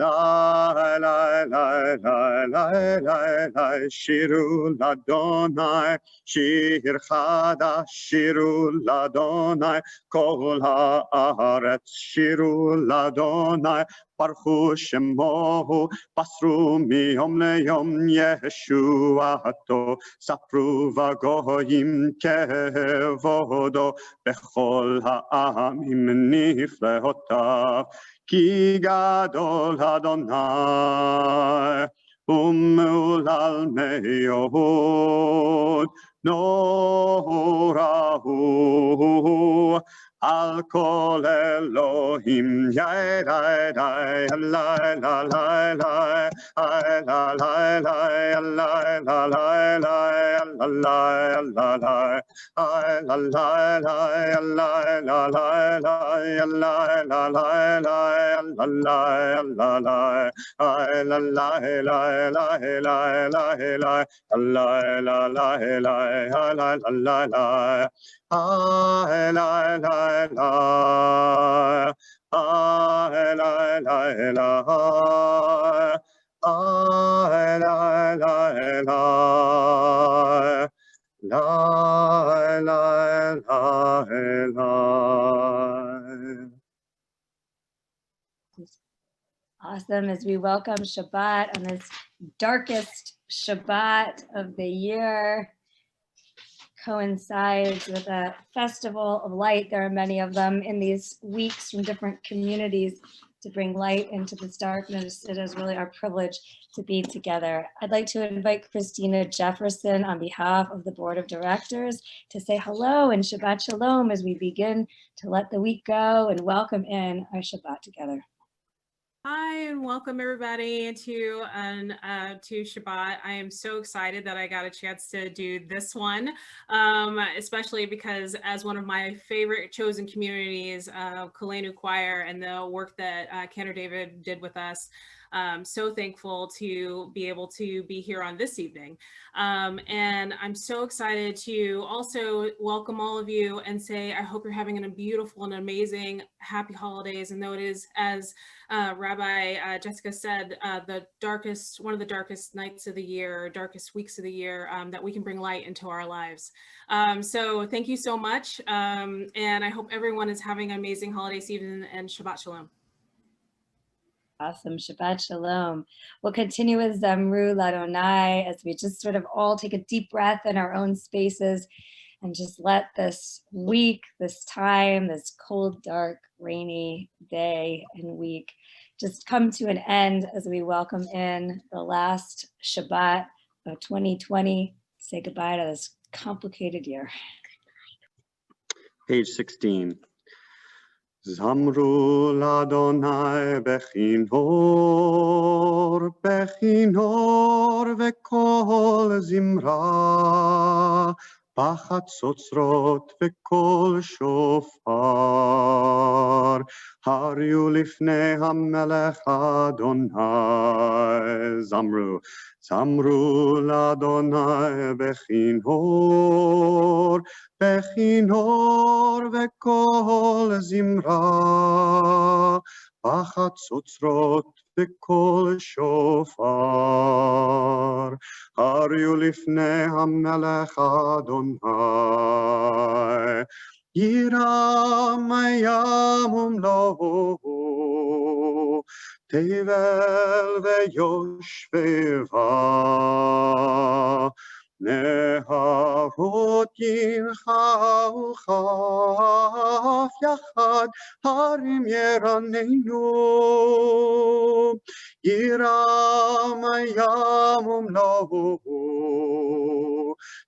La la la la la la la shiru ladonai shir chadash shiru ladonai kol haaretz shiru ladonai baruchu shemohu basru miyom leyom yeshuato sapru vagoyim kevodo bechol ha'amim niflehotav Ki gadol Adonai, umulal meyod, norahu, al kol Elohim, yai, lai, lai, lai, la, lai, lai, lai, la, lai, lai, lai, la, lai, lai, la, lai, la, lai, I la la la la la la la la la la la la la I la la la la la la la la la la la la I la la la I la la la I la la la La, la, la, la. Awesome. As we welcome Shabbat on this darkest Shabbat of the year, coincides with a festival of light. There are many of them in these weeks from different communities to bring light into this darkness. It is really our privilege to be together. I'd like to invite Christina Jefferson on behalf of the Board of Directors to say hello and Shabbat Shalom as we begin to let the week go and welcome in our Shabbat together. Hi, and welcome everybody to Shabbat. I am so excited that I got a chance to do this one, especially because as one of my favorite chosen communities, Kolenu Choir, and the work that Cantor David did with us, so thankful to be able to be here on this evening. And I'm so excited to also welcome all of you and say, I hope you're having a beautiful and amazing, happy holidays. And though it is, as Rabbi Jessica said, one of the darkest nights of the year, darkest weeks of the year, that we can bring light into our lives. So thank you so much. And I hope everyone is having an amazing holiday season and Shabbat Shalom. Awesome. Shabbat Shalom. We'll continue with Zamru Ladonai as we just sort of all take a deep breath in our own spaces and just let this week, this time, this cold, dark, rainy day and week just come to an end as we welcome in the last Shabbat of 2020. Say goodbye to this complicated year. Page 16. Zamru ladonai bechinor, bechinor vekol zimra, בחצוצרות וקול שופר, הריעו לפני המלך אדוני, זמרו לאדוני בכינור, בכינור וקול זמרה, בחצוצרות וקול שופר, הריעו לפני המלך אדוני, ירם ימום לו, תבל ויושבבה, נהרות ינחו כף יחד, הרים ירננו, ירם ימום לו,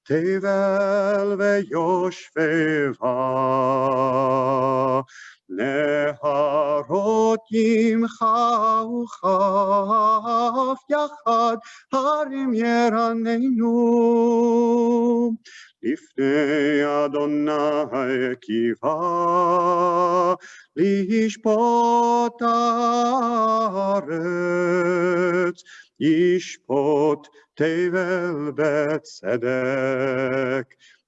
תבל ויושבבה, נהרות ימחו כף יחד, הרים ירננו, לפני אדוני קיווה, לשפוט הארץ, ישפוט תבל בצדק,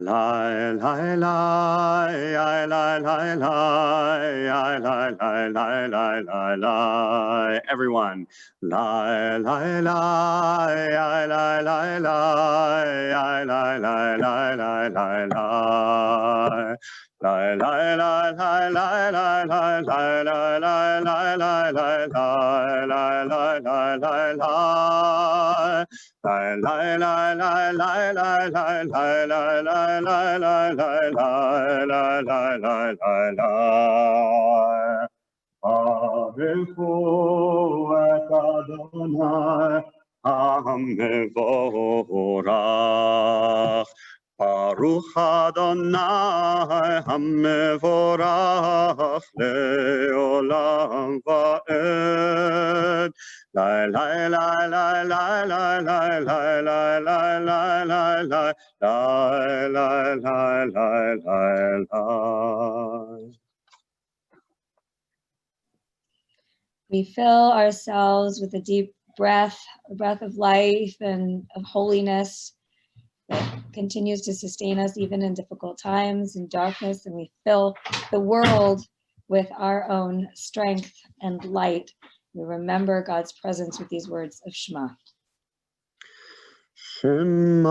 Lie, lie, lie, lie, lie, lie, lie, lie, lie, lie, lie, lie, lie, lie. Everyone. Lie, lie, lie, lie, lie, lie, lie, lie, lie, lie, lie, lie, lie, lie. Lie, lie, lie, lie, lie, lie, lie, lie, lie, lie, lie, lie, lie, lie, lie, lie, lie, lie, lie. Lie, lie, lie, lie, lie, lie, lie, lie, lie, lie, lie, lie, lie, lie, lie, lie, lie, lie. Avivu et Adonai HaMevorach. Baruch Adonai HaMevorach leolam va'ed. Lai lai lai lai lai lai lai lai lai lai lai lai lai lai lai lai lai lai. We fill ourselves with a deep breath, a breath of life and of holiness that continues to sustain us even in difficult times and darkness. And we fill the world with our own strength and light. We remember God's presence with these words of Shema. Shema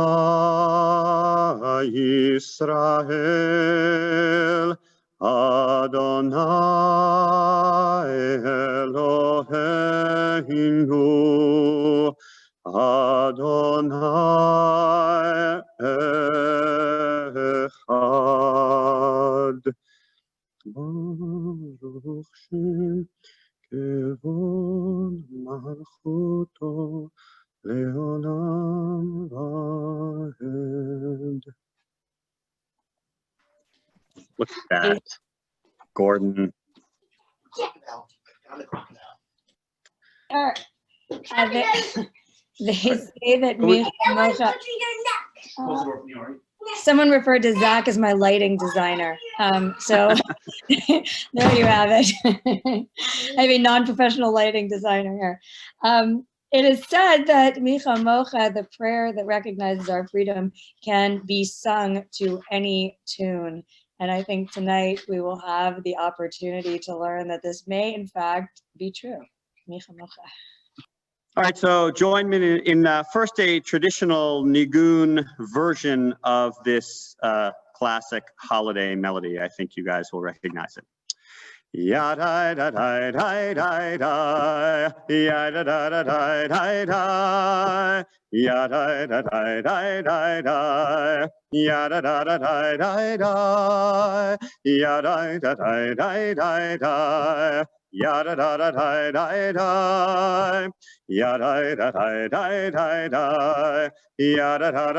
Yisrael, Adonai Eloheinu, Adonai Echad. Baruch Shem Kevod Malchuto Leolam Vahed. What's that? Gordon. They say that someone referred to Zach as my lighting designer. So there you have it. I have a non-professional lighting designer here. It is said that Micha Mocha, the prayer that recognizes our freedom, can be sung to any tune. And I think tonight we will have the opportunity to learn that this may in fact be true. Micha Mocha. All right, so join me in first a traditional Nigun version of this classic holiday melody. I think you guys will recognize it. Ya da da da da da da, ya da da da da da da, ya da da da da da da, ya da da da da da da, ya da da da da da da, ya da da da da da da, ya da da da da da da, ya da da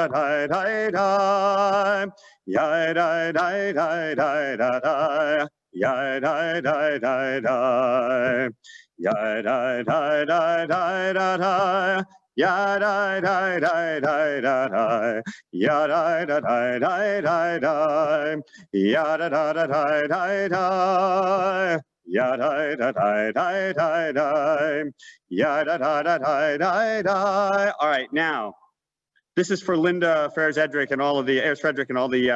da da da da, ya da da da da da da. Ya da da da da, ya da da da da da da, ya da da da da da da, ya da da da da da da, ya da da da da da da, ya da da da da da da, ya da da da da da da. All right, now this is for Linda Ferris-Edrick and all of the Frederick and all the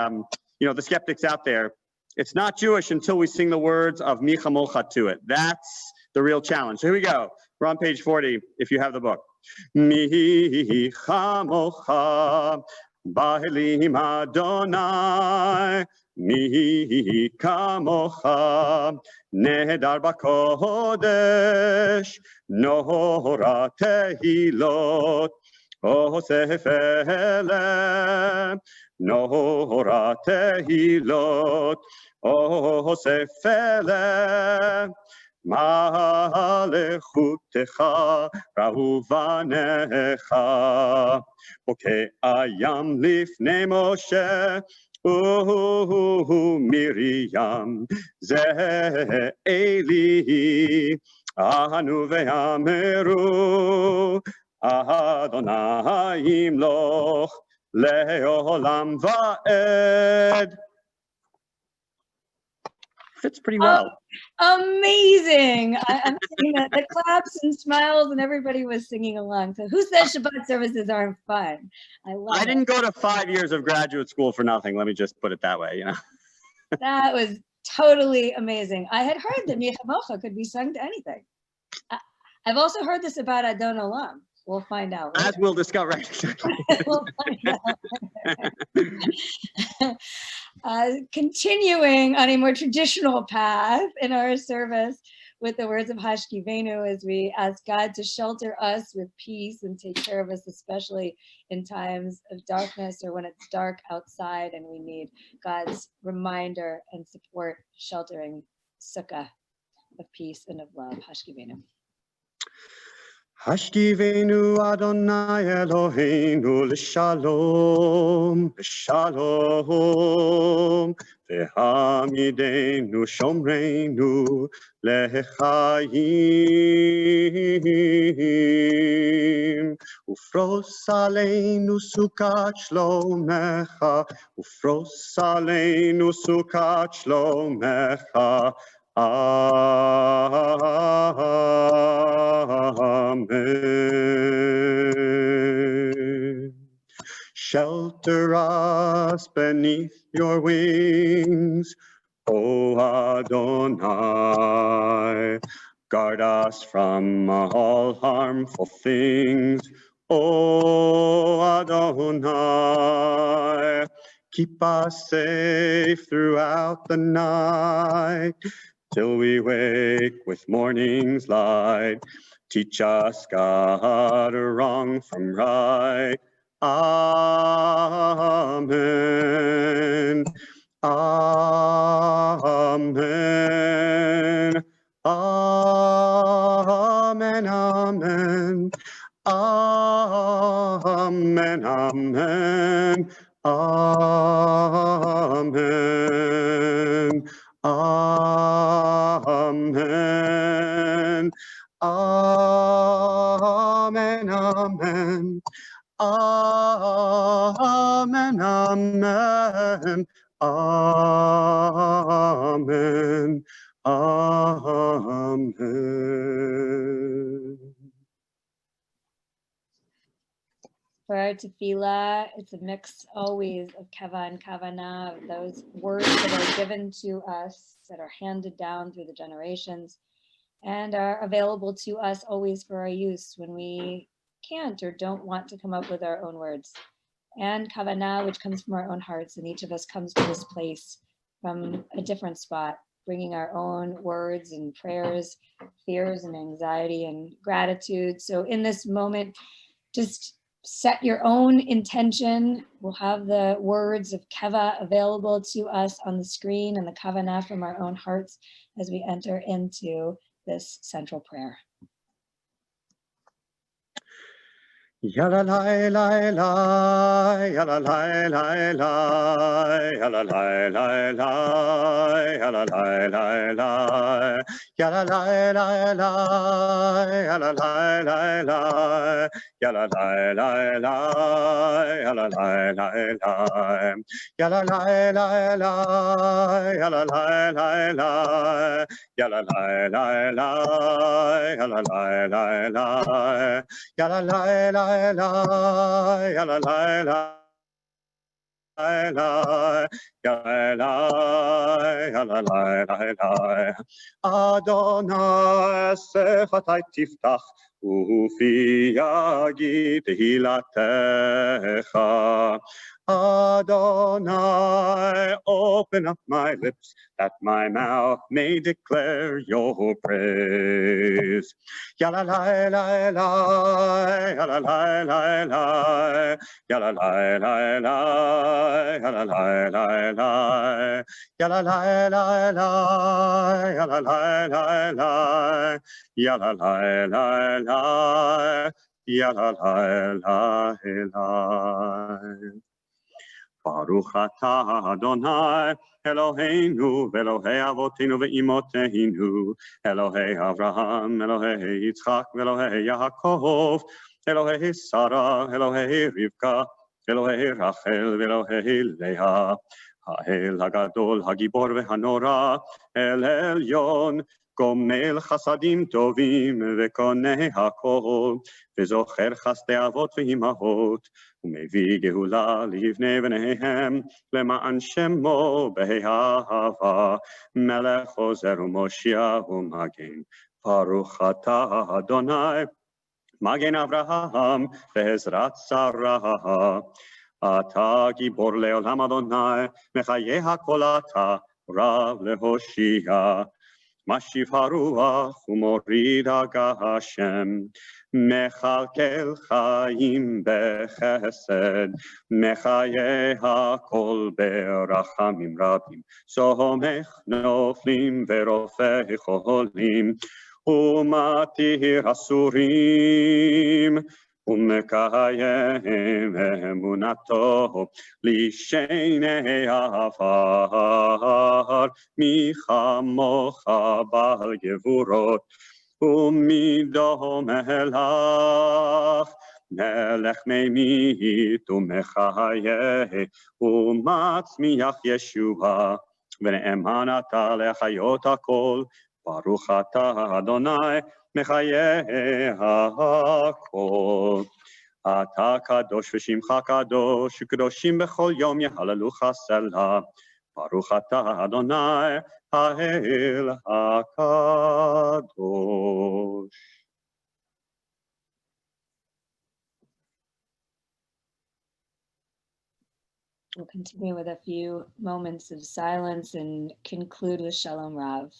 the skeptics out there. It's not Jewish until we sing the words of Micha Mocha to it. That's the real challenge. So here we go. We're on page 40 if you have the book. Micha Mocha Ba'elim Adonai, Micha Mocha Nehedar B'Kodesh, Nohora Tehilot Osef Elem, Nohora Tehilot Osef Elem, Malechutecha Rahuvanecha, Boke'ayam lifnei Moshe Miriam, Ze Eli Anu ve'ameru Adonai yimloch le'olam va'ed. Fits pretty well. Amazing. I'm seeing the claps and smiles and everybody was singing along. So who says Shabbat services aren't fun? I love it. I didn't go to 5 years of graduate school for nothing. Let me just put it that way, you know. That was totally amazing. I had heard that Michamocha could be sung to anything. I've also heard this about Adon Olam. We'll find out. As we'll discover. We'll find out. Continuing on a more traditional path in our service with the words of Hashkivenu, as we ask God to shelter us with peace and take care of us, especially in times of darkness or when it's dark outside and we need God's reminder and support, sheltering sukkah of peace and of love. Hashkivenu. Hashkivenu Adonai Eloheinu l'shalom, l'shalom, v'hamidenu shomreinu lechayim, ufros aleinu sukat shlomecha, ufros aleinu sukat shlomecha. Amen. Shelter us beneath your wings, O Adonai. Guard us from all harmful things, O Adonai. Keep us safe throughout the night, till we wake with morning's light. Teach us, God, wrong from right. Amen. Amen. Amen. Amen. Amen. Amen. Amen. Amen. Amen. Amen. Amen. Amen. Amen. Amen. For our tefillah, it's a mix always of kava and kavana, of those words that are given to us, that are handed down through the generations, and are available to us always for our use when we can't or don't want to come up with our own words. And kavana, which comes from our own hearts, and each of us comes to this place from a different spot, bringing our own words and prayers, fears and anxiety and gratitude. So in this moment, just set your own intention. We'll have the words of keva available to us on the screen and the kavanah from our own hearts as we enter into this central prayer. Yala lai lai lai, yala lai lai lai, yala lai lai lai, yala lai lai lai, yala lai lai lai, yala lai lai lai, yala lai lai lai, yala lai lai lai, yala lai lai lai, yala lai lai lai, yala lai lai lai, yala lai lai lai, yala lai lai. La la la la la Adonai sechatai tiftach ufi yagid tehilatecha. Adonai, open up my lips, that my mouth may declare your praise. Yala la la la, yala la la la, yala la la la, yala la la la, yala la la la, yala la la la, yala la la la, yala la la la. Baruch atah Adonai, Eloheinu, Elohei Avotinu ve'imoteinu, Elohei Avraham, Elohei Yitzchak, Elohei Yaakov, Elohei Sarah, Elohei Rivka, Elohei Rachel, Elohei Leah, האל הגדול, הגיבור והנורא, אל עליון, גומל חסדים טובים וקונה הכל, וזוכר חסדי אבות ואימהות, ומביא גאולה לבני בניהם, למען שמו באהבה, מלך עוזר ומושיע ומגן. ברוך אתה אדוני, מגן אברהם בעזרת שרה. אתה גיבור לעולם אדוני, מחיה הכל אתה, רב להושיע. משיב הרוח ומוריד הגשם, מכלכל חיים בחסד, מחיה הכל ברחמים רבים, סומך נופלים ורופא חולים, ומתיר אסורים, ומקיים אמונתו לשני עפר, מי כמוך בעל גבורות, ומידו מלך, מלך ממית ומחיה, ומצמיח ישועה, ונאמן אתה לחיות הכל, ברוך אתה אדוני, מחיה הכל. אתה קדוש ושמך קדוש, קדושים בכל יום יהללוך סלה. ברוך אתה אדוני, האל הקדוש. We'll continue with a few moments of silence and conclude with Shalom Rav.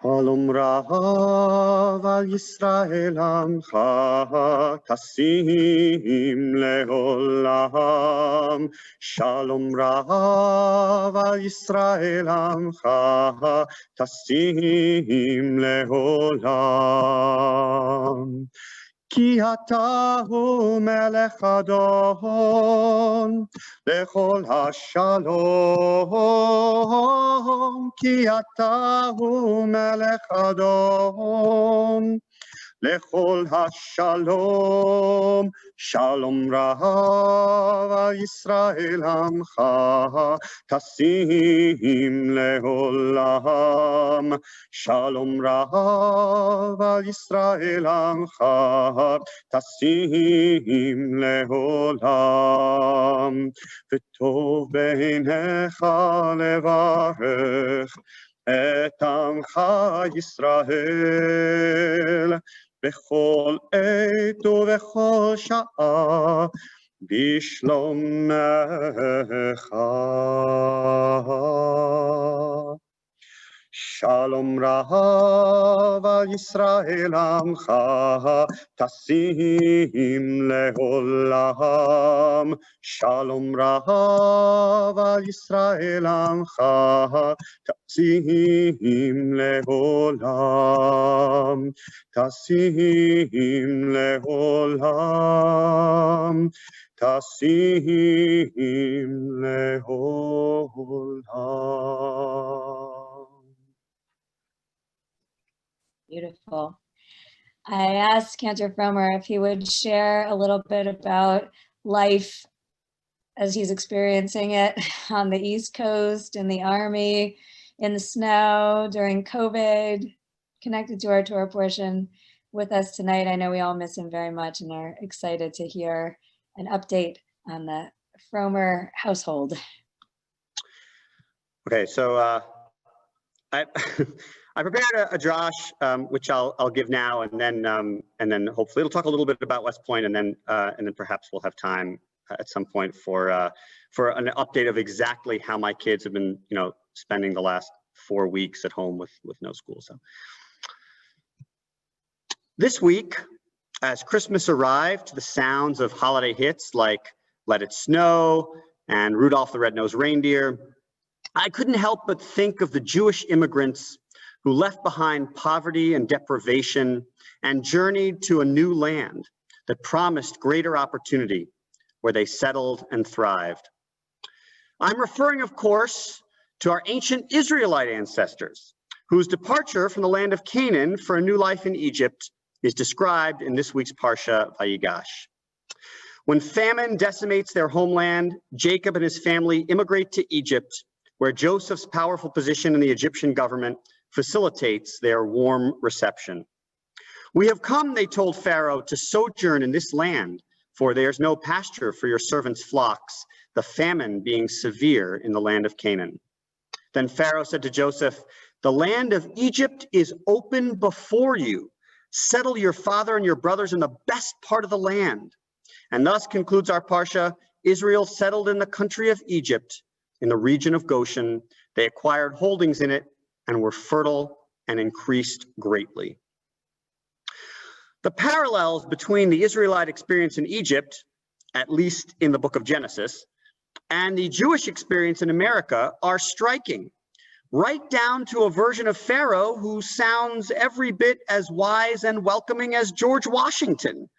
Shalom Rav al Yisrael Amcha Tasim Leolam. Shalom Rav al Yisrael Amcha Tasim Leolam. כי אתה הוא מלך אדון לכל השלום, כי אתה הוא מלך אדון lechol hashalom, shalom rav Yisrael amcha, tasim leolam, shalom rav Yisrael amcha, tasim leolam, v'tov beinecha levarech et amcha Yisrael bechol עת ובכל שעה בשלומך. Shalom Rav al Yisrael amcha, tasim leolam. Shalom Rav al Yisrael amcha, tasim leolam. Tasim leolam. Tasim leolam. Beautiful. I asked Cantor Frommer if he would share a little bit about life as he's experiencing it on the East Coast, in the Army, in the snow, during COVID, connected to our tour portion with us tonight. I know we all miss him very much and are excited to hear an update on the Frommer household. Okay, so I prepared a drash, which I'll give now, and then hopefully it'll talk a little bit about West Point, and then perhaps we'll have time at some point for an update of exactly how my kids have been, spending the last 4 weeks at home with no school. So this week, as Christmas arrived, the sounds of holiday hits like "Let It Snow" and "Rudolph the Red-Nosed Reindeer," I couldn't help but think of the Jewish immigrants who left behind poverty and deprivation and journeyed to a new land that promised greater opportunity, where they settled and thrived. I'm referring, of course, to our ancient Israelite ancestors, whose departure from the land of Canaan for a new life in Egypt is described in this week's Parsha Vayigash. When famine decimates their homeland, Jacob and his family immigrate to Egypt, where Joseph's powerful position in the Egyptian government facilitates their warm reception. "We have come," they told Pharaoh, "to sojourn in this land, for there's no pasture for your servants' flocks, the famine being severe in the land of Canaan." Then Pharaoh said to Joseph, "The land of Egypt is open before you. Settle your father and your brothers in the best part of the land." And thus concludes our Parsha. Israel settled in the country of Egypt, in the region of Goshen. They acquired holdings in it and were fertile and increased greatly. The parallels between the Israelite experience in Egypt, at least in the book of Genesis, and the Jewish experience in America are striking, right down to a version of Pharaoh who sounds every bit as wise and welcoming as George Washington.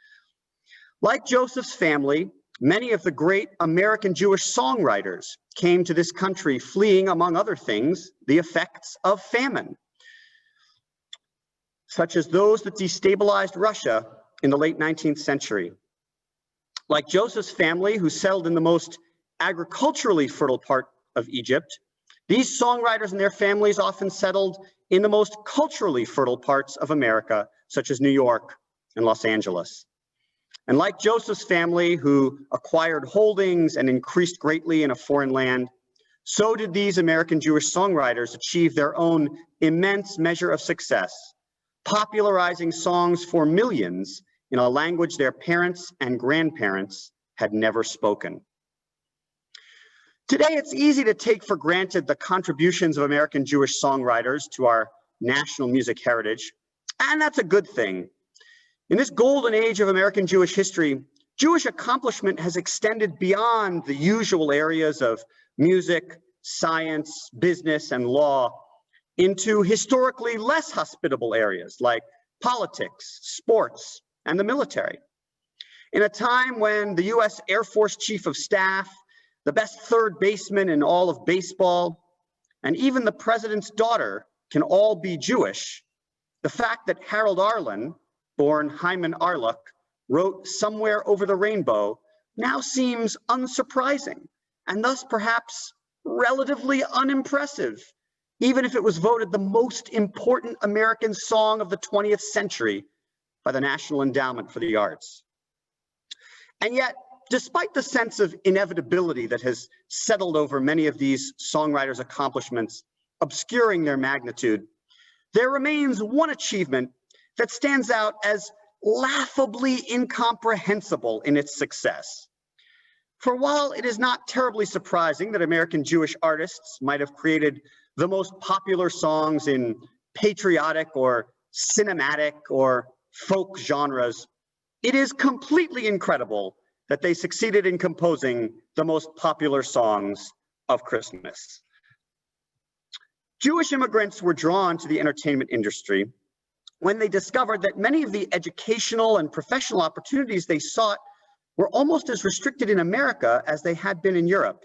Like Joseph's family, many of the great American Jewish songwriters came to this country fleeing, among other things, the effects of famine, such as those that destabilized Russia in the late 19th century. Like Joseph's family, who settled in the most agriculturally fertile part of Egypt, these songwriters and their families often settled in the most culturally fertile parts of America, such as New York and Los Angeles. And like Joseph's family, who acquired holdings and increased greatly in a foreign land, so did these American Jewish songwriters achieve their own immense measure of success, popularizing songs for millions in a language their parents and grandparents had never spoken. Today, it's easy to take for granted the contributions of American Jewish songwriters to our national music heritage, and that's a good thing. In this golden age of American Jewish history, Jewish accomplishment has extended beyond the usual areas of music, science, business, and law into historically less hospitable areas like politics, sports, and the military. In a time when the U.S. Air Force Chief of Staff, the best third baseman in all of baseball, and even the president's daughter can all be Jewish, the fact that Harold Arlen, born Hyman Arluck, wrote Somewhere Over the Rainbow now seems unsurprising and thus perhaps relatively unimpressive, even if it was voted the most important American song of the 20th century by the National Endowment for the Arts. And yet, despite the sense of inevitability that has settled over many of these songwriters' accomplishments, obscuring their magnitude, there remains one achievement that stands out as laughably incomprehensible in its success. For while it is not terribly surprising that American Jewish artists might have created the most popular songs in patriotic or cinematic or folk genres, it is completely incredible that they succeeded in composing the most popular songs of Christmas. Jewish immigrants were drawn to the entertainment industry when they discovered that many of the educational and professional opportunities they sought were almost as restricted in America as they had been in Europe.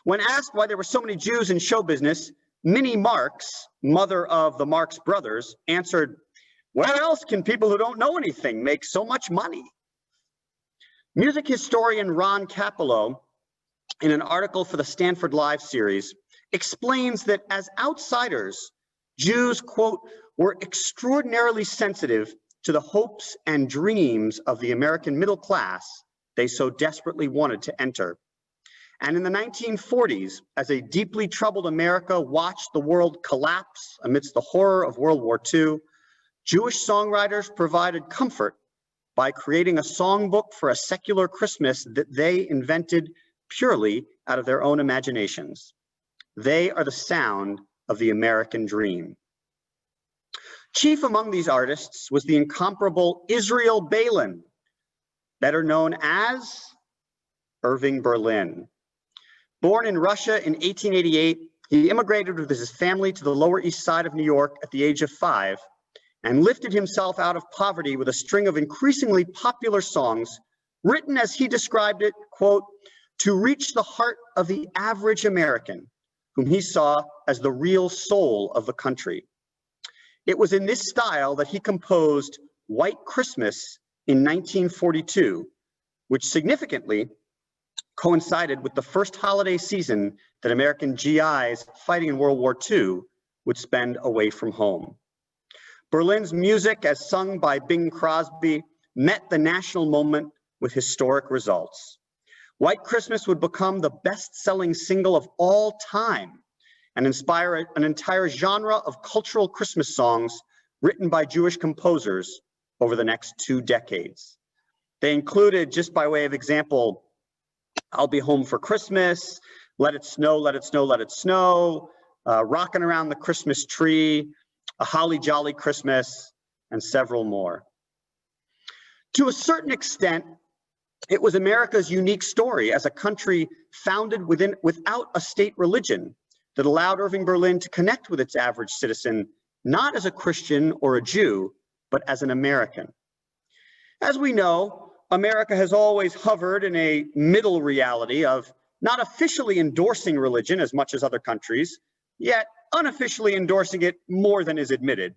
When asked why there were so many Jews in show business, Minnie Marks, mother of the Marx Brothers, answered, "Where else can people who don't know anything make so much money?" Music historian Ron Capello, in an article for the Stanford Live series, explains that as outsiders, Jews, quote, were extraordinarily sensitive to the hopes and dreams of the American middle class they so desperately wanted to enter. And in the 1940s, as a deeply troubled America watched the world collapse amidst the horror of World War II, Jewish songwriters provided comfort by creating a songbook for a secular Christmas that they invented purely out of their own imaginations. They are the sound of the American dream. Chief among these artists was the incomparable Israel Balin, better known as Irving Berlin. Born in Russia in 1888, he immigrated with his family to the Lower East Side of New York at the age of 5 and lifted himself out of poverty with a string of increasingly popular songs written, as he described it, quote, to reach the heart of the average American, whom he saw as the real soul of the country. It was in this style that he composed White Christmas in 1942, which significantly coincided with the first holiday season that American GIs fighting in World War II would spend away from home. Berlin's music, as sung by Bing Crosby, met the national moment with historic results. White Christmas would become the best-selling single of all time and inspire an entire genre of cultural Christmas songs written by Jewish composers over the next 2 decades. They included, just by way of example, I'll Be Home for Christmas, Let It Snow, Let It Snow, Let It Snow, Rockin' Around the Christmas Tree, A Holly Jolly Christmas, and several more. To a certain extent, it was America's unique story as a country founded without a state religion that allowed Irving Berlin to connect with its average citizen, not as a Christian or a Jew, but as an American. As we know, America has always hovered in a middle reality of not officially endorsing religion as much as other countries, yet unofficially endorsing it more than is admitted.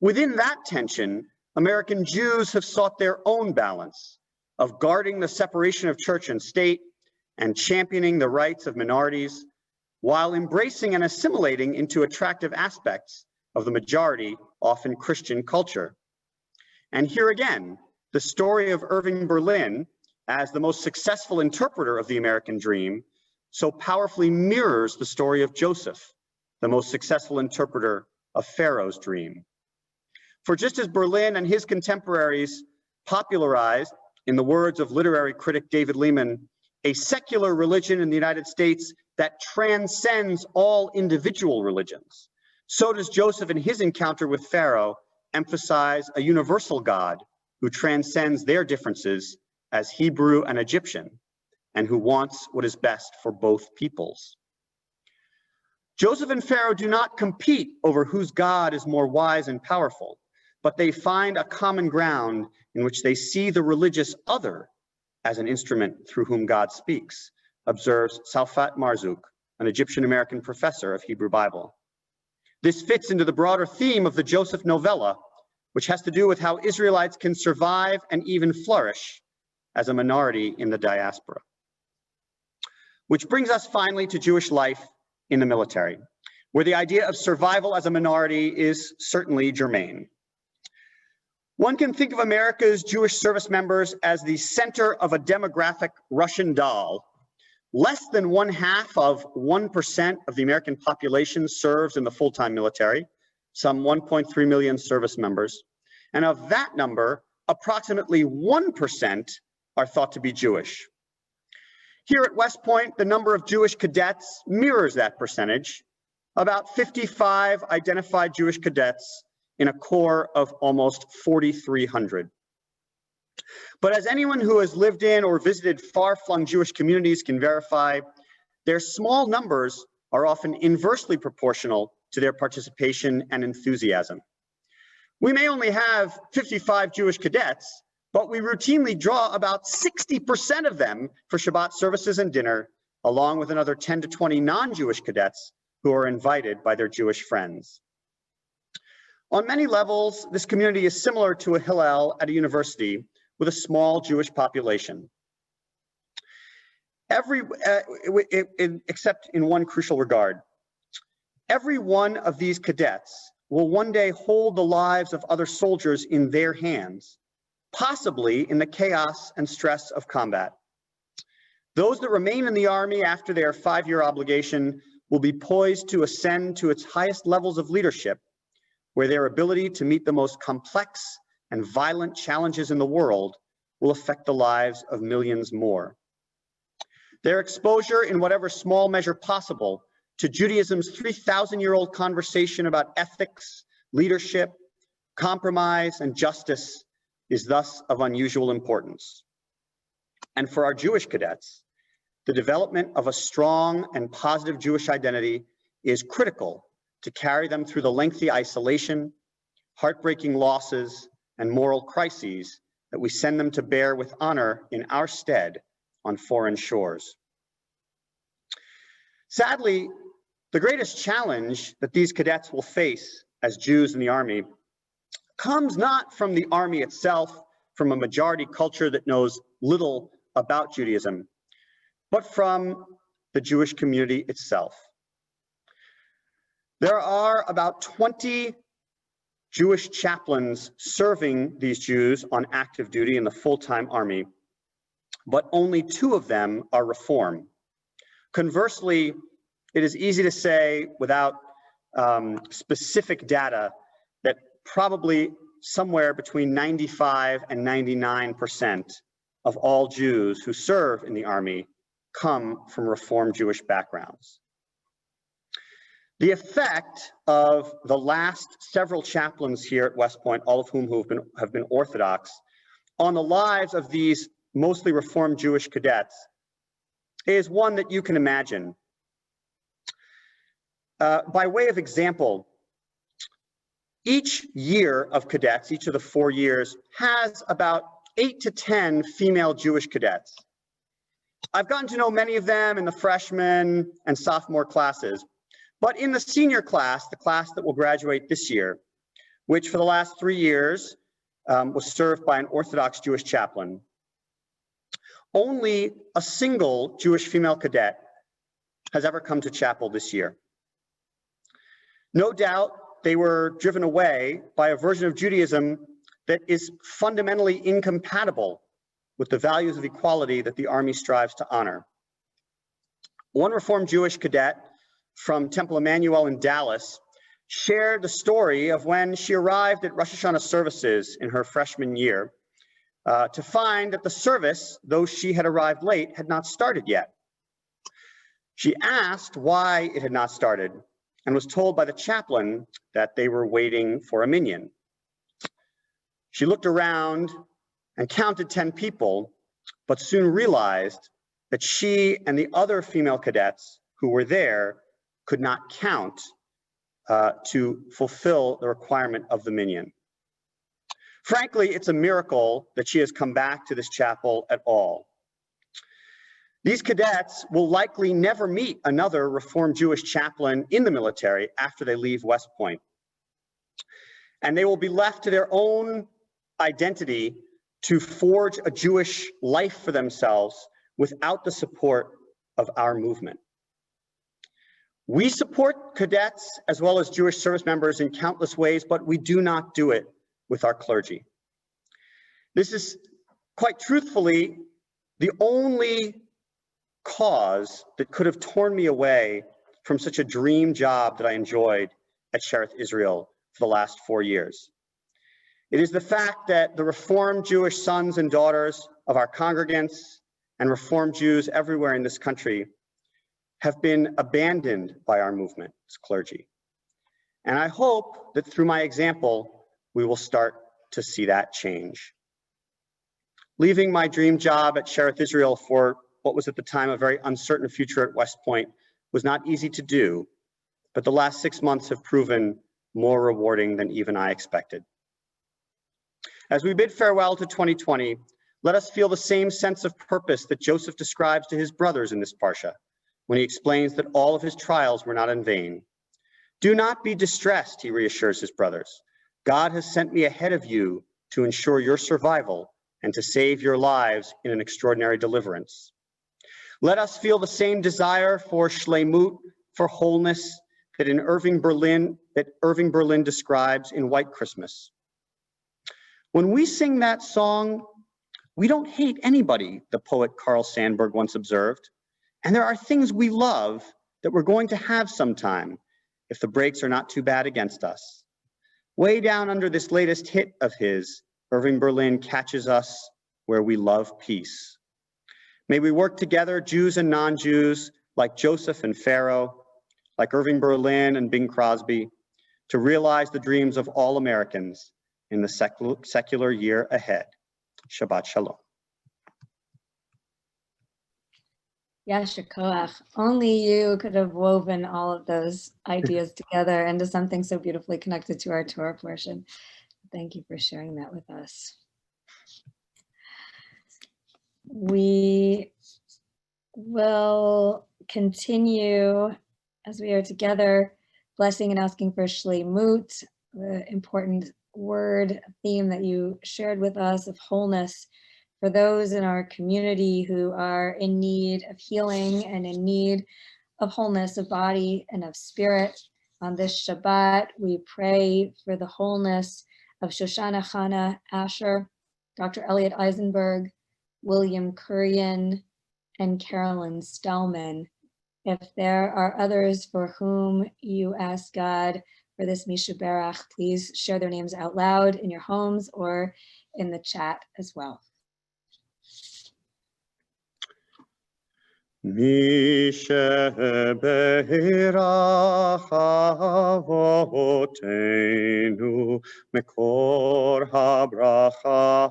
Within that tension, American Jews have sought their own balance of guarding the separation of church and state and championing the rights of minorities, while embracing and assimilating into attractive aspects of the majority, often Christian culture. And here again, the story of Irving Berlin as the most successful interpreter of the American dream so powerfully mirrors the story of Joseph, the most successful interpreter of Pharaoh's dream. For just as Berlin and his contemporaries popularized, in the words of literary critic David Lehman, a secular religion in the United States that transcends all individual religions, so does Joseph in his encounter with Pharaoh emphasize a universal God who transcends their differences as Hebrew and Egyptian, and who wants what is best for both peoples. Joseph and Pharaoh do not compete over whose God is more wise and powerful, but they find a common ground in which they see the religious other as an instrument through whom God speaks, observes Salfat Marzouk, an Egyptian-American professor of Hebrew Bible. This fits into the broader theme of the Joseph novella, which has to do with how Israelites can survive and even flourish as a minority in the diaspora. Which brings us finally to Jewish life in the military, where the idea of survival as a minority is certainly germane. One can think of America's Jewish service members as the center of a demographic Russian doll. Less than 0.5% of the American population serves in the full-time military, some 1.3 million service members. And of that number, approximately 1% are thought to be Jewish. Here at West Point, the number of Jewish cadets mirrors that percentage, about 55 identified Jewish cadets in a corps of almost 4,300. But as anyone who has lived in or visited far-flung Jewish communities can verify, their small numbers are often inversely proportional to their participation and enthusiasm. We may only have 55 Jewish cadets, but we routinely draw about 60% of them for Shabbat services and dinner, along with another 10 to 20 non-Jewish cadets who are invited by their Jewish friends. On many levels, this community is similar to a Hillel at a university with a small Jewish population. Except in one crucial regard. Every one of these cadets will one day hold the lives of other soldiers in their hands, possibly in the chaos and stress of combat. Those that remain in the Army after their 5-year obligation will be poised to ascend to its highest levels of leadership, where their ability to meet the most complex and violent challenges in the world will affect the lives of millions more. Their exposure, in whatever small measure possible, to Judaism's 3,000-year-old conversation about ethics, leadership, compromise, and justice is thus of unusual importance. And for our Jewish cadets, the development of a strong and positive Jewish identity is critical to carry them through the lengthy isolation, heartbreaking losses, and moral crises that we send them to bear with honor in our stead on foreign shores. Sadly, the greatest challenge that these cadets will face as Jews in the Army comes not from the Army itself, from a majority culture that knows little about Judaism, but from the Jewish community itself. There are about 20 Jewish chaplains serving these Jews on active duty in the full-time Army, but only 2 of them are Reform. Conversely, it is easy to say without specific data that probably somewhere between 95 and 99% of all Jews who serve in the Army come from Reform Jewish backgrounds. The effect of the last several chaplains here at West Point, all of whom have been Orthodox, on the lives of these mostly Reformed Jewish cadets is one that you can imagine. By way of example, each year of cadets, each of the 4 years, has about 8 to 10 female Jewish cadets. I've gotten to know many of them in the freshman and sophomore classes, but in the senior class, the class that will graduate this year, which for the last 3 years was served by an Orthodox Jewish chaplain, only a single Jewish female cadet has ever come to chapel this year. No doubt they were driven away by a version of Judaism that is fundamentally incompatible with the values of equality that the Army strives to honor. One Reformed Jewish cadet from Temple Emmanuel in Dallas shared the story of when she arrived at Rosh Hashanah services in her freshman year to find that the service, though she had arrived late, had not started yet. She asked why it had not started and was told by the chaplain that they were waiting for a minyan. She looked around and counted 10 people, but soon realized that she and the other female cadets who were there could not count to fulfill the requirement of the minyan. Frankly, it's a miracle that she has come back to this chapel at all. These cadets will likely never meet another Reformed Jewish chaplain in the military after they leave West Point. and they will be left to their own identity to forge a Jewish life for themselves without the support of our movement. We support cadets as well as Jewish service members in countless ways, but we do not do it with our clergy. This is, quite truthfully, the only cause that could have torn me away from such a dream job that I enjoyed at Shereth Israel for the last 4 years. It is the fact that the Reformed Jewish sons and daughters of our congregants and Reformed Jews everywhere in this country have been abandoned by our movement as clergy. And I hope that through my example, we will start to see that change. Leaving my dream job at Shereth Israel for what was at the time a very uncertain future at West Point was not easy to do, but the last 6 months have proven more rewarding than even I expected. As we bid farewell to 2020, let us feel the same sense of purpose that Joseph describes to his brothers in this parsha, when he explains that all of his trials were not in vain. Do not be distressed, he reassures his brothers. God has sent me ahead of you to ensure your survival and to save your lives in an extraordinary deliverance. Let us feel the same desire for shleimut, for wholeness, that Irving Berlin describes in White Christmas. When we sing that song, we don't hate anybody, the poet Carl Sandburg once observed. And there are things we love that we're going to have sometime if the breaks are not too bad against us. Way down under this latest hit of his, Irving Berlin catches us where we love peace. May we work together, Jews and non-Jews, like Joseph and Pharaoh, like Irving Berlin and Bing Crosby, to realize the dreams of all Americans in the secular year ahead. Shabbat Shalom. Yasher Koach. Only you could have woven all of those ideas together into something so beautifully connected to our Torah portion. Thank you for sharing that with us. We will continue as we are together, blessing and asking for shleimut, the important word theme that you shared with us of wholeness for those in our community who are in need of healing and in need of wholeness of body and of spirit. On this Shabbat, we pray for the wholeness of Shoshana Chana Asher, Dr. Elliot Eisenberg, William Kurian, and Carolyn Stellman. If there are others for whom you ask God for this Misha Berach, please share their names out loud in your homes or in the chat as well. Misha Berach avotenu mekor habracha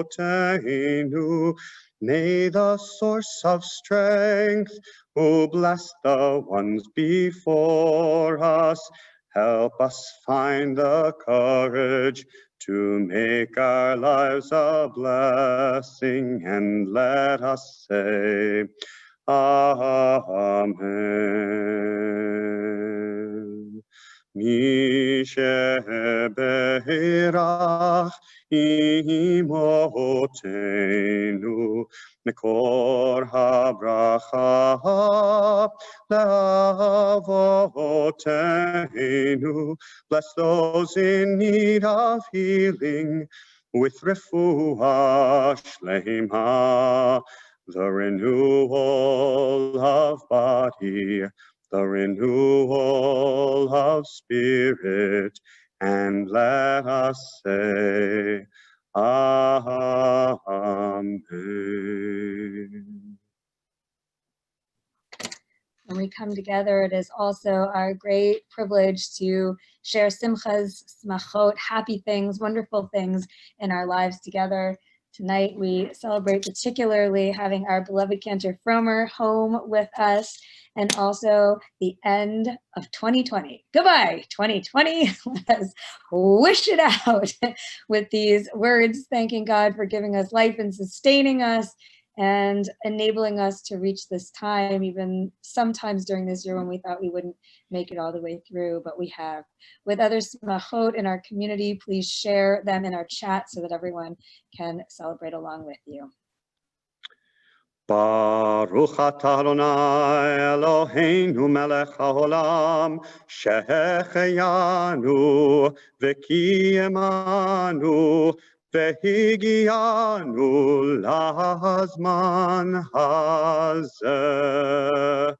leimotenu. May the source of strength, who bless the ones before us, help us find the courage to make our lives a blessing, and let us say, Amen. Misha Berach imotenu mekor habracha leavotenu. Bless those in need of healing with refuah shleima, the renewal of body, the renewal of spirit, and let us say, Amen. When we come together, it is also our great privilege to share simchas, smachot, happy things, wonderful things in our lives together. Tonight, we celebrate particularly having our beloved Cantor Frommer home with us, and also the end of 2020. Goodbye, 2020. Let us wish it out with these words, thanking God for giving us life and sustaining us, and enabling us to reach this time, even sometimes during this year when we thought we wouldn't make it all the way through, but we have. With other smachot in our community, please share them in our chat so that everyone can celebrate along with you. Baruch atah Adonai Eloheinu melech haolam shehecheyanu v'kiyemanu v'higianu lahazman hazeh.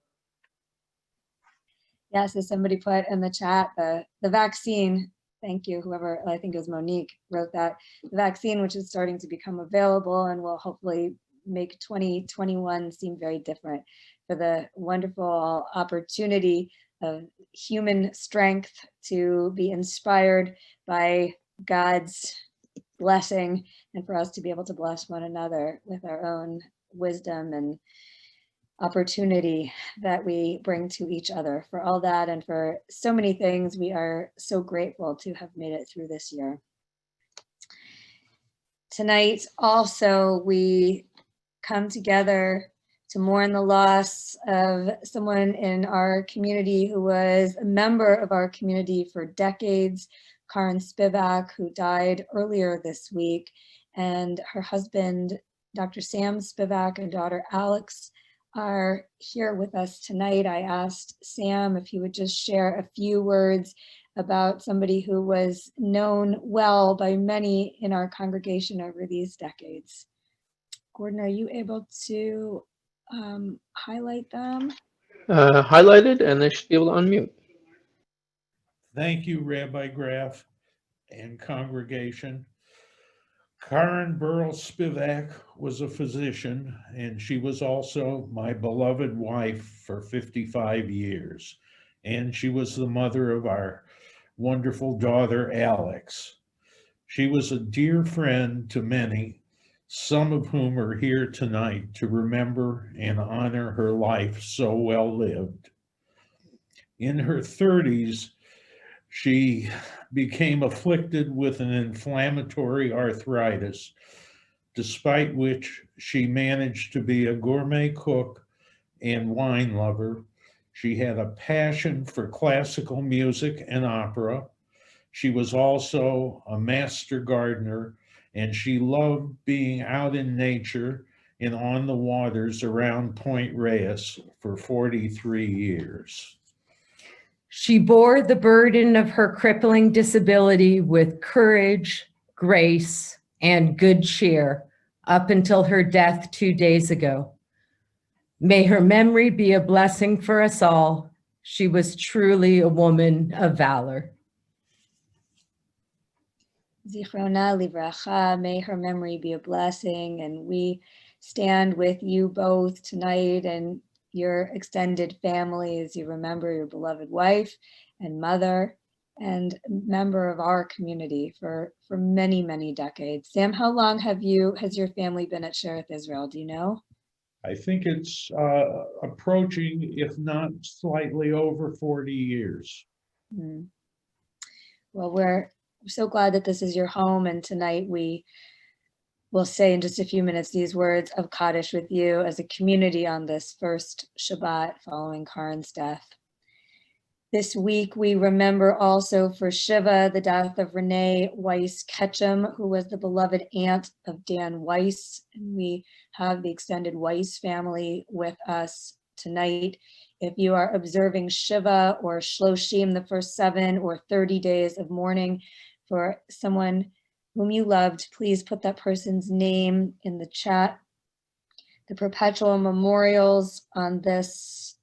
Yes, as somebody put in the chat, the vaccine, thank you, whoever, I think it was Monique, wrote that, the vaccine, which is starting to become available and will hopefully make 2021 seem very different, for the wonderful opportunity of human strength to be inspired by God's blessing, and for us to be able to bless one another with our own wisdom and opportunity that we bring to each other. For all that and for so many things, we are so grateful to have made it through this year. Tonight also we come together to mourn the loss of someone in our community who was a member of our community for decades, Karen Spivak, who died earlier this week, and her husband, Dr. Sam Spivak, and daughter Alex are here with us tonight. I asked Sam if he would just share a few words about somebody who was known well by many in our congregation over these decades. Gordon, are you able to highlight them? Highlighted, and they should be able to unmute. Thank you, Rabbi Graf and congregation. Karen Berle Spivak was a physician, and she was also my beloved wife for 55 years. And she was the mother of our wonderful daughter, Alex. She was a dear friend to many, some of whom are here tonight to remember and honor her life so well lived. In her 30s, she became afflicted with an inflammatory arthritis, despite which she managed to be a gourmet cook and wine lover. She had a passion for classical music and opera. She was also a master gardener, and she loved being out in nature and on the waters around Point Reyes for 43 years. She bore the burden of her crippling disability with courage, grace, and good cheer up until her death 2 days ago. May her memory be a blessing for us all. She was truly a woman of valor. Zichrona livracha, may her memory be a blessing, and we stand with you both tonight and your extended family as you remember your beloved wife and mother and member of our community for many, many decades. Sam, how long has your family been at Shereth Israel? Do you know? I think it's approaching, if not slightly over 40 years. Well, we're so glad that this is your home, and tonight we will say in just a few minutes these words of Kaddish with you as a community on this first Shabbat following Karen's death. This week we remember also for Shiva the death of Renee Weiss Ketchum, who was the beloved aunt of Dan Weiss, and we have the extended Weiss family with us tonight. If you are observing Shiva or Shloshim, the first 7 or 30 days of mourning for someone whom you loved, please put that person's name in the chat. The Perpetual Memorials on this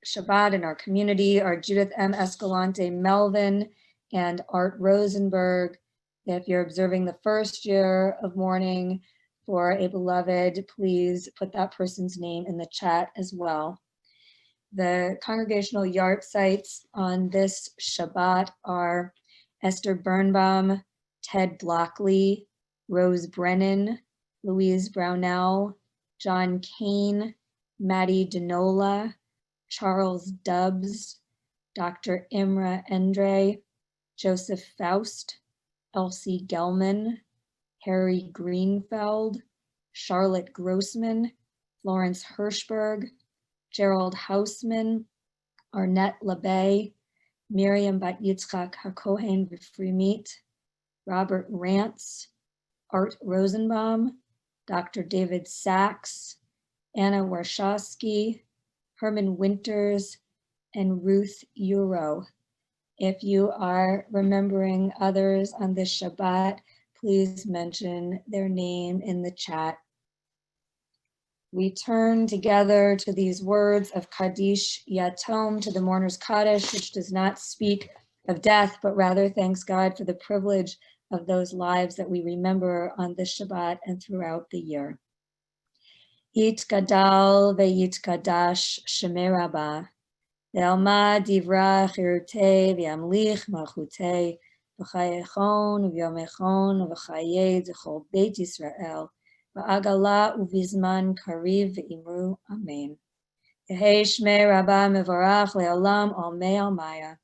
Shabbat in our community are Judith M. Escalante Melvin and Art Rosenberg. If you're observing the first year of mourning for a beloved, please put that person's name in the chat as well. The congregational yard sites on this Shabbat are Esther Birnbaum, Ted Blockley, Rose Brennan, Louise Brownell, John Kane, Maddie Denola, Charles Dubbs, Dr. Imra Endre, Joseph Faust, Elsie Gelman, Harry Greenfeld, Charlotte Grossman, Florence Hirschberg, Gerald Hausman, Arnett LeBay, Miriam Bat Yitzchak HaKohen V'Frimit, Robert Rantz, Art Rosenbaum, Dr. David Sachs, Anna Warshawski, Herman Winters, and Ruth Euro. If you are remembering others on this Shabbat, please mention their name in the chat. We turn together to these words of Kaddish Yatom, to the mourner's Kaddish, which does not speak of death, but rather thanks God for the privilege of those lives that we remember on this Shabbat and throughout the year. Yitkadal ve'yitkadash shemei Rabbah, ve'alma divra chirutei ve'amlich malchutei, v'chayechon v'yomechon v'chayei d'chol Beit Yisrael, v'agala uvizman kariv ve'imru amen. Yehei shmei Rabbah mevorach le'olam olmei almaya.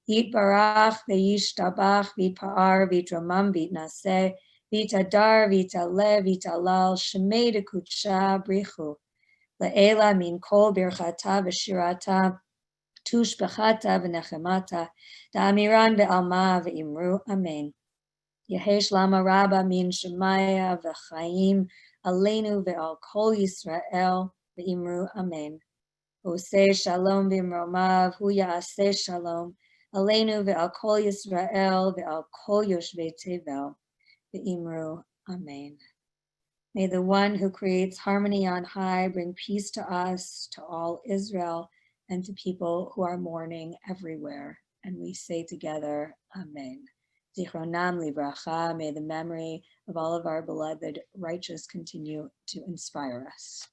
Yitbarach ve'yishtabach v'yitpa'ar v'yitramam v'yitnaseh v'yitadar v'yitaleh v'yitalal shemei dekutsha brichu le'ela min kol birchata v'shirata tushbechata v'nechemata da'amiran ve'alma ve'imru amen. Yehei shlama rabba min shemaya v'chaim aleinu ve'al kol Yisrael ve'imru amen. Oseh shalom b'imromav hu ya'aseh shalom Aleinu ve'al kol Yisrael ve'al kol yoshvei tevel ve'imru amen. May the one who creates harmony on high bring peace to us, to all Israel, and to people who are mourning everywhere. And we say together, amen. Zichronam livracha, may the memory of all of our beloved righteous continue to inspire us.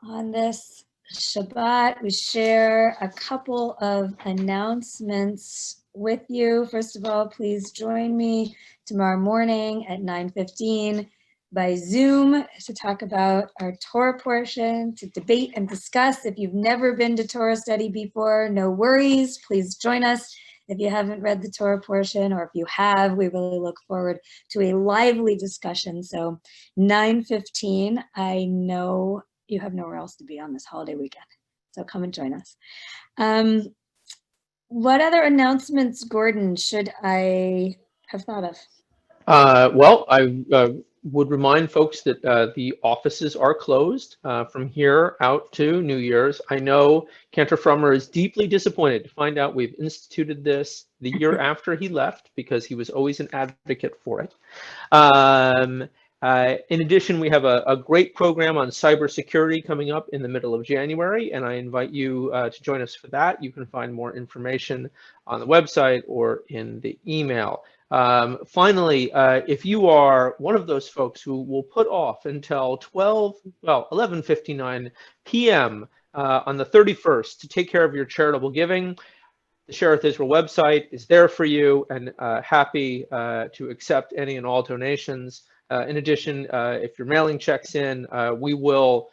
On this Shabbat, we share a couple of announcements with you. First of all, please join me tomorrow morning at 9:15 by Zoom to talk about our Torah portion, to debate and discuss. If you've never been to Torah study before, no worries. Please join us if you haven't read the Torah portion, or if you have, we really look forward to a lively discussion. So 9:15, I know you have nowhere else to be on this holiday weekend, so come and join us. What other announcements, Gordon, should I have thought of? Well, I would remind folks that the offices are closed from here out to New Year's. I know Cantor Frommer is deeply disappointed to find out we've instituted this the year after he left, because he was always an advocate for it. In addition, we have a great program on cybersecurity coming up in the middle of January, and I invite you to join us for that. You can find more information on the website or in the email. Finally, if you are one of those folks who will put off until 11:59 p.m. On the 31st to take care of your charitable giving, the Shereth Israel website is there for you, and happy to accept any and all donations. In addition, if you're mailing checks in, we will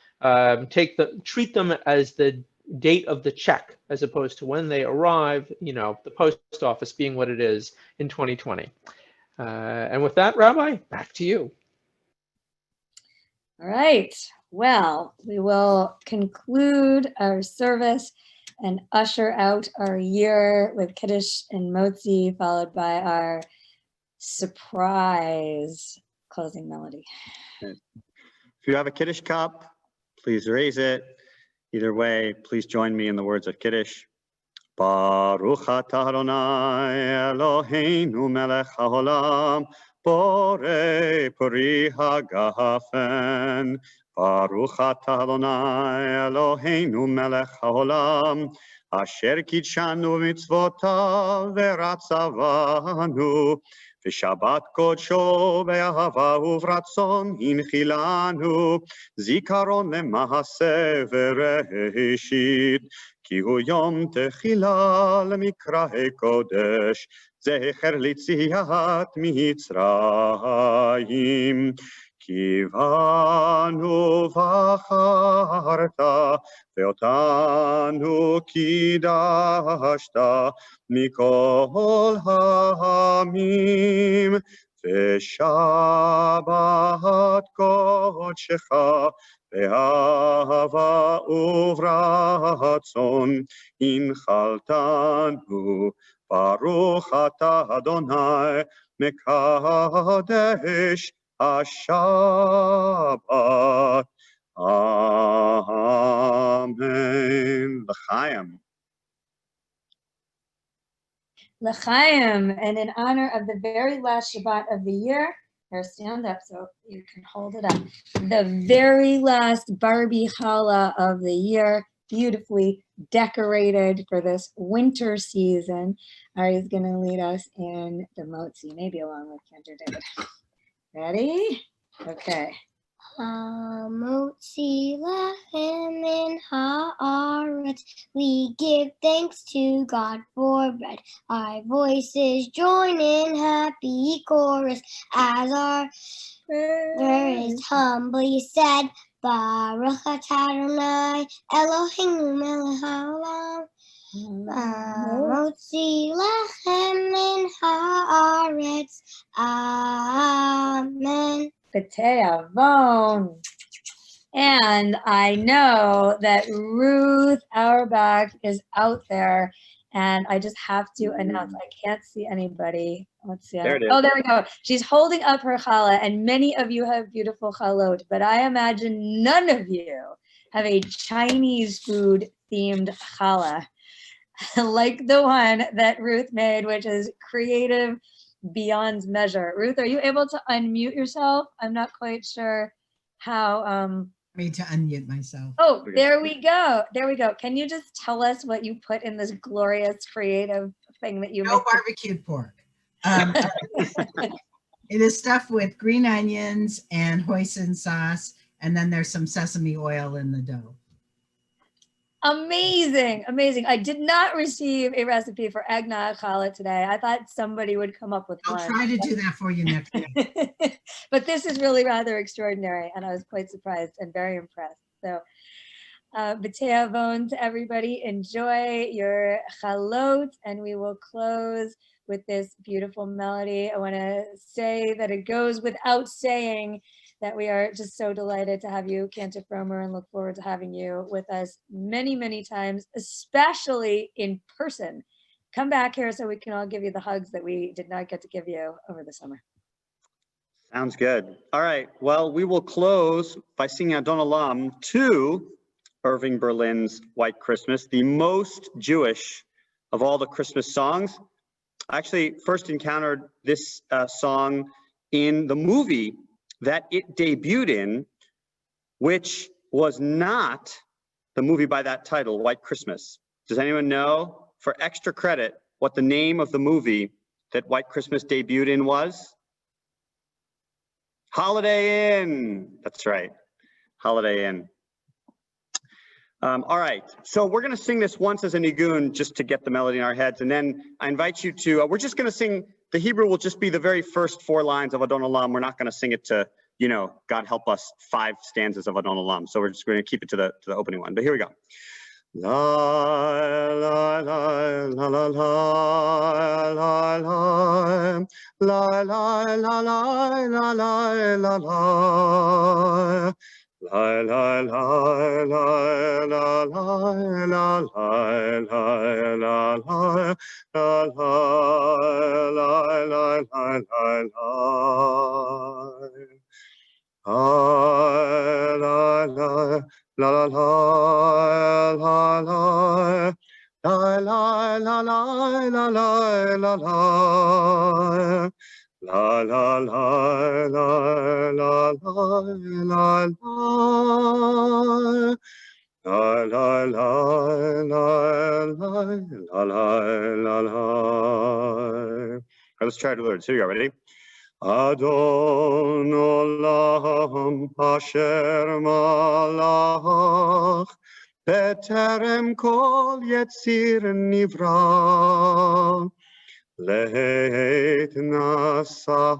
treat them as the date of the check, as opposed to when they arrive, you know, the post office being what it is in 2020. And with that, Rabbi, back to you. All right. Well, we will conclude our service and usher out our year with Kiddush and Motzi, followed by our surprise closing melody. If you have a Kiddush cup, please raise it. Either way, please join me in the words of Kiddush. Baruch atah Adonai Eloheinu melech haolam, borei pori hagafen. Baruch atah Adonai Eloheinu melech haolam, asher kidshanu mitzvotav veratzavanu. V'shabbat kodsho be'ahava uvratzon hinchilanu, zikaron lemahaseh v'reheshit, ki hu yom techila lemikrahei kodesh, zecher litziat mitzrayim. Kivanu v'acharta, ve'otanu kidashta, mikol ha'amim, ושבת קודשך באהבה וברצון הנחלתנו. ברוך אתה אדוני מקדש השבת. Amen. L'chaim. L'chaim, and in honor of the very last Shabbat of the year, here, stand up so you can hold it up. The very last Barbie challah of the year, beautifully decorated for this winter season. Ari's going to lead us in the motzi, maybe along with Cantor David. Ready? Okay. Motzi lechem in haaretz, we give thanks to God for bread. Our voices join in happy chorus as our words humbly said. Baruch atah Adonai Eloheinu melech haolam. Motzi lechem min haaretz. Amen. B'te'avon. And I know that Ruth Auerbach is out there, and I just have to announce, I can't see anybody. Let's see. There it is. Oh, there we go. She's holding up her challah, and many of you have beautiful chalot, but I imagine none of you have a Chinese food themed challah like the one that Ruth made, which is creative beyond measure. Ruth, are you able to unmute yourself? I'm not quite sure how. Me to unmute myself. Oh, there we go. There we go. Can you just tell us what you put in this glorious creative thing that you No made? barbecued pork. It is stuffed with green onions and hoisin sauce, and then there's some sesame oil in the dough. Amazing, amazing. I did not receive a recipe for eggnog challah today. I thought somebody would come up with I'll one. try to do that for you next week. But this is really rather extraordinary, and I was quite surprised and very impressed. So, b'te'avon to everybody. Enjoy your chalot, and we will close with this beautiful melody. I want to say that it goes without saying that we are just so delighted to have you, Cantor Frommer, and look forward to having you with us many, many times, especially in person. Come back here so we can all give you the hugs that we did not get to give you over the summer. Sounds good. All right. Well, we will close by singing Adon Olam to Irving Berlin's White Christmas, the most Jewish of all the Christmas songs. I actually first encountered this song in the movie that it debuted in, which was not the movie by that title, White Christmas. Does anyone know, for extra credit, what the name of the movie that White Christmas debuted in was? Holiday Inn. That's right, Holiday Inn. All right, so we're going to sing this once as a nigun just to get the melody in our heads, and then I invite you to, we're just going to sing, the Hebrew will just be the very first 4 lines of Adon Olam. We're not going to sing it to, you know, God help us, 5 stanzas of Adon Olam. So we're just going to keep it to the opening one, but here we go. La la la la la la la la la la la la la la la. La la la la la la la la la la La la la la la la la la. La la la la la la la. Let's try to learn. So you got ready? Adon Olam Asher Malach Beterem Kol Yetzir Nivra. Leit nasa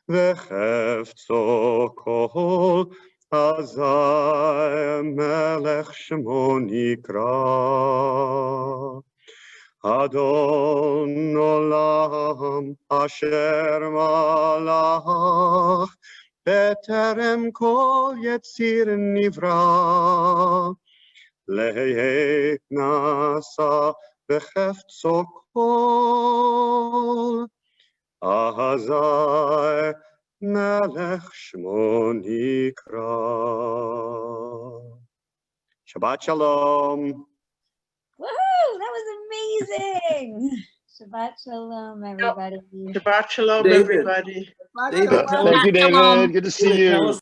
vechefzo kol azay melech shmo nikra. Adon Olam Asher Malach Beterem Kol Yetzir Nivra Lehet Nasa Bechefzo Kol Ahazai Melech Shmo Nikra. Shabbat Shalom. Woohoo! That was amazing. Shabbat shalom, everybody. Shabbat shalom, David. everybody. David, tell Thank us, you, Shalom. David. Good to see David, tell you. us